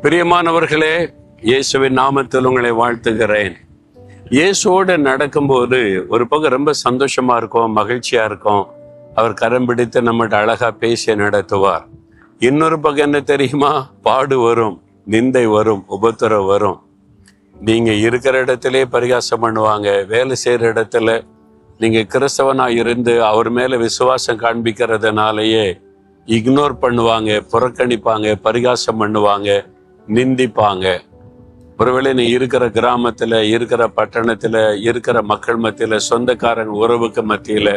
பிரியமானவர்களே, இயேசுவின் நாமத்தில் உங்களை வாழ்த்துகிறேன். இயேசுவோடு நடக்கும்போது ஒரு பக்கம் ரொம்ப சந்தோஷமா இருக்கும், மகிழ்ச்சியா இருக்கும். அவர் கரம் பிடித்து நம்மகிட்ட அழகா பேசி நடத்துவார். இன்னொரு பக்கம் என்ன தெரியுமா? பாடு வரும், நிந்தை வரும், உபத்திரம் வரும். நீங்க இருக்கிற இடத்திலே பரிகாசம் பண்ணுவாங்க. வேலை செய்யற இடத்துல நீங்க கிறிஸ்தவனா இருந்து அவர் மேல விசுவாசம் காண்பிக்கிறதுனாலயே இக்னோர் பண்ணுவாங்க, புறக்கணிப்பாங்க, பரிகாசம் பண்ணுவாங்க, நிந்திப்பாங்க. ஒருவேளை நீ இருக்கிற கிராமத்துல, இருக்கிற பட்டணத்துல, இருக்கிற மக்கள் மத்தியில, சொந்தக்காரன் உறவுக்கு மத்தியில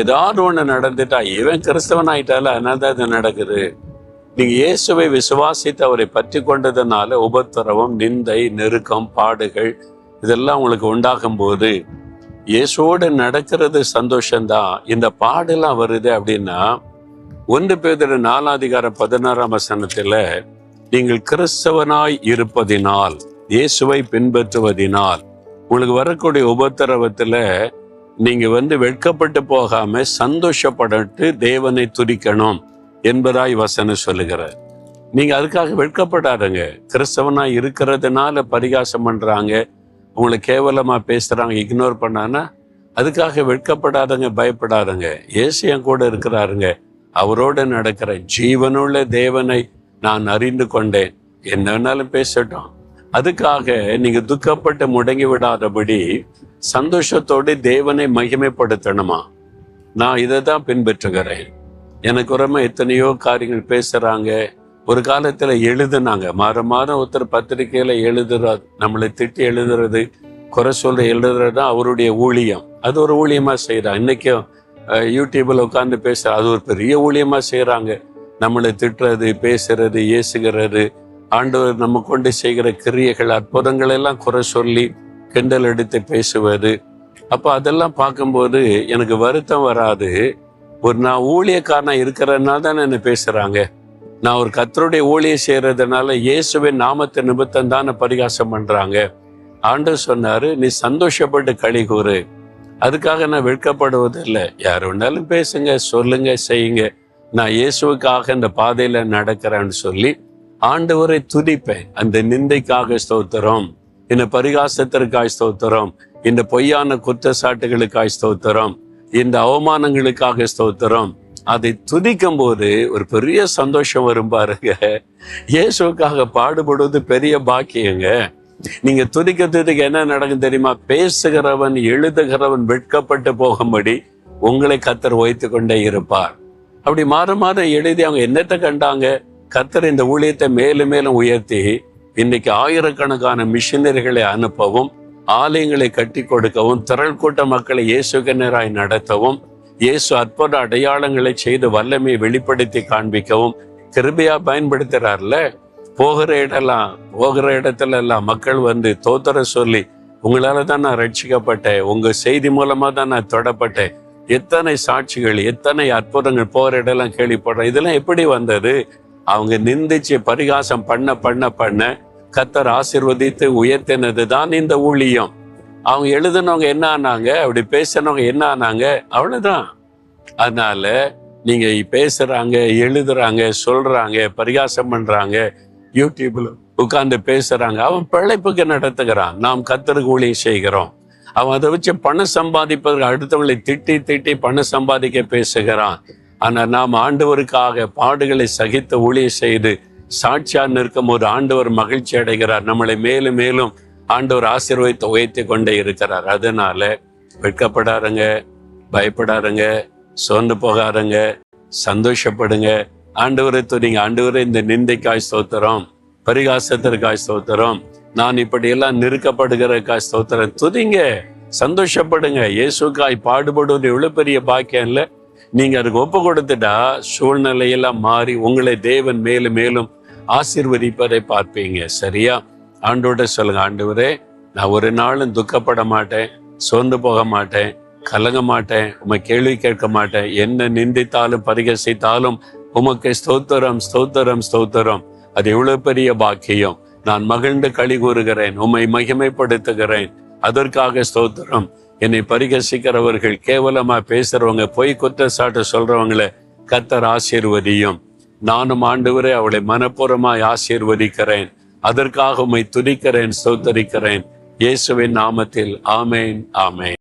ஏதாவது ஒண்ணு நடந்துட்டா, இவன் கிறிஸ்தவன் ஆயிட்டால, அதனால தான் இது நடக்குது. நீங்க இயேசுவை விசுவாசித்து அவரை பற்றி கொண்டதுனால உபத்திரவம், நிந்தை, நெருக்கம், பாடுகள் இதெல்லாம் உங்களுக்கு உண்டாகும் போது இயேசுவோடு நடக்கிறது சந்தோஷம்தான். இந்த பாடெல்லாம் வருது அப்படின்னா 1 பேதுரு 4:16 நீங்கள் கிறிஸ்தவனாய் இருப்பதினால், இயேசுவை பின்பற்றுவதினால் உங்களுக்கு வரக்கூடிய உபத்திரவத்துல நீங்க வெட்கப்பட்டு போகாம சந்தோஷப்பட்டு தேவனை துதிக்கணும் என்பதாய் வசனம் சொல்லுகிறார். நீங்க அதுக்காக வெட்கப்படாதங்க. கிறிஸ்தவனாய் இருக்கிறதுனால பரிகாசம் பண்றாங்க, உங்களை கேவலமா பேசுறாங்க, இக்னோர் பண்ணானா அதுக்காக வெட்கப்படாதங்க, பயப்படாதங்க. இயேசு என் கூட இருக்கிறாருங்க, அவரோட நடக்கிற ஜீவனுள்ள தேவனை நான் அறிந்து கொண்டேன், என்ன வேணாலும் பேசட்டும். அதுக்காக நீங்க துக்கப்பட்டு முடங்கி விடாதபடி சந்தோஷத்தோடு தேவனை மகிமைப்படுத்தணுமா? நான் இதை தான் பின்பற்றுகிறேன். எனக்கு உரமா எத்தனையோ காரியங்கள் பேசுறாங்க. ஒரு காலத்துல எழுதுனாங்க, மாதம் ஒருத்தர் பத்திரிகையில எழுதுறாரு, நம்மளை திட்டி எழுதுறது, குறை சொல்ற எழுதுறது தான் அவருடைய ஊழியம். அது ஒரு ஊழியமா செய்யறாங்க. இன்னைக்கும் யூடியூப்ல உட்கார்ந்து பேசுற, அது ஒரு பெரிய ஊழியமா செய்யறாங்க. நம்மளை திட்டுறது, பேசுறது, ஏசுகிறது, ஆண்டவர் நம்ம கொண்டு செய்கிற கிரியைகள், அற்புதங்கள் எல்லாம் குறை சொல்லி கிண்டல் எடுத்து பேசுவது. அப்ப அதெல்லாம் பார்க்கும்போது எனக்கு வருத்தம் வராது. நான் ஊழியக்காரனா இருக்கிறதுனால தான் என்ன பேசுறாங்க. நான் ஒரு கர்த்தருடைய ஊழியம் செய்யறதுனால இயேசுவின் நாமத்தை நிமித்தம் தானே பரிகாசம் பண்றாங்க. ஆண்டவர் சொன்னாரு, நீ சந்தோஷப்பட்டு களி கூறு. அதுக்காக நான் வெட்கப்படுவது இல்லை. யார் வேணாலும் பேசுங்க, சொல்லுங்க, செய்யுங்க. நான் இயேசுவுக்காக இந்த பாதையில நடக்கிறேன்னு சொல்லி ஆண்டவரை துதிப்பேன். அந்த நிந்தைக்காக ஸ்தோத்திரம், இந்த பரிகாசத்திற்காய் ஸ்தோத்திரம், இந்த பொய்யான குற்றச்சாட்டுகளுக்காய் ஸ்தோத்திரம், இந்த அவமானங்களுக்காக ஸ்தோத்திரம். அதை துதிக்கும் போது ஒரு பெரிய சந்தோஷம் வரும் பாருங்க. இயேசுவுக்காக பாடுபடுவது பெரிய பாக்கியங்க. நீங்க துதிக்க என்ன நடக்கும் தெரியுமா? பேசுகிறவன், எழுதுகிறவன் வெட்கப்பட்டு போகும்படி உங்களை கர்த்தர் வைத்து கொண்டே இருப்பார். அப்படி மாதம் எழுதி அவங்க என்னத்தை கண்டாங்க? கர்த்தர் இந்த ஊழியத்தை மேலும் மேலும் உயர்த்தி இன்னைக்கு ஆயிரக்கணக்கான மிஷினரிகளை அனுப்பவும், ஆலயங்களை கட்டி கொடுக்கவும், திரள் கூட்ட மக்களை இயேசுக்கு நேராய் நடத்தவும், இயேசு அற்புத அடையாளங்களை செய்து வல்லமையை வெளிப்படுத்தி காண்பிக்கவும் கிருபையா பயன்படுத்துறாருல. போகிற இடத்துல எல்லாம் மக்கள் தோத்தர சொல்லி, உங்களால தான் நான் ரட்சிக்கப்பட்டேன், உங்க செய்தி மூலமா தான் நான் தொடப்பட்டேன், எத்தனை சாட்சிகள், எத்தனை அற்புதங்கள் போகிற இடம்லாம் கேள்விப்படுறேன். இதெல்லாம் எப்படி வந்தது? அவங்க நிந்திச்சு பரிகாசம் பண்ண கர்த்தர் ஆசீர்வதித்து உயர்த்தினது தான் இந்த ஊழியம். அவங்க எழுதுனவங்க என்ன ஆனாங்க, அப்படி பேசினவங்க என்ன ஆனாங்க, அவ்வளவுதான். அதனால நீங்க பேசுறாங்க, எழுதுறாங்க, சொல்றாங்க, பரிகாசம் பண்றாங்க, யூடியூப்ல உட்கார்ந்து பேசுறாங்க, அவன் பிழைப்புக்கு நடத்துகிறான். நாம் கர்த்தருக்கு ஊழியம் செய்கிறோம். அவன் அதை வச்சு பணம் சம்பாதிப்பதற்கு, அடுத்தவங்களை திட்டி பணம் சம்பாதிக்க பேசுகிறான். ஆனா நாம் ஆண்டவருக்காக பாடுகளை சகித்து ஊழியம் செய்து சாட்சியா நிற்கும் ஒரு ஆண்டவர் மகிழ்ச்சி அடைகிறார். நம்மளை மேலும் மேலும் ஆண்டவர் ஆசீர்வதித்து உயர்த்தி கொண்டே இருக்கிறார். அதனால வெட்கப்படாருங்க, பயப்படாருங்க, சோர்ந்து போகாருங்க, சந்தோஷப்படுங்க. ஆண்டவரை துதிங்க. ஆண்டவரை இந்த நிந்தைக்காய் ஸ்தோத்திரம், பரிகாசத்திற்காய் ஸ்தோத்திரம், நான் இப்படியெல்லாம் நெருக்கப்படுகிறதுக்காய் ஸ்தோத்திரம். துதிங்க, சந்தோஷப்படுங்க. இயேசுக்காய் பாடுபடுவது எவ்வளவு பெரிய பாக்கியம் இல்லை? நீங்க அதுக்கு ஒப்பு கொடுத்துட்டா சூழ்நிலையெல்லாம் மாறி உங்களை தேவன் மேலும் மேலும் ஆசீர்வதிப்பதை பார்ப்பீங்க. சரியா? ஆண்டோட சொல்லுங்க, ஆண்டவரே, நான் ஒரு நாளும் துக்கப்பட மாட்டேன், சோர்ந்து போக மாட்டேன், கலங்க மாட்டேன், உமை கேள்வி கேட்க மாட்டேன். என்ன நிந்தித்தாலும் பரிகசித்தாலும் உமக்கு ஸ்தோத்திரம், ஸ்தோத்திரம், ஸ்தோத்திரம். அது எவ்வளவு பெரிய பாக்கியம். நான் மகிழ்ந்து களி கூறுகிறேன், உம்மை மகிமைப்படுத்துகிறேன், அதற்காக ஸ்தோத்திரம். என்னை பரிகசிக்கிறவர்கள், கேவலமா பேசுறவங்க, பொய் குற்றச்சாட்டு சொல்றவங்களை கர்த்தர் ஆசீர்வதியும். நானும் ஆண்டவரே அவளை மனப்பூர்வமாய் ஆசீர்வதிக்கிறேன். அதற்காக உம்மை துதிக்கிறேன், ஸ்தோத்தரிக்கிறேன். இயேசுவின் நாமத்தில் ஆமேன், ஆமேன்.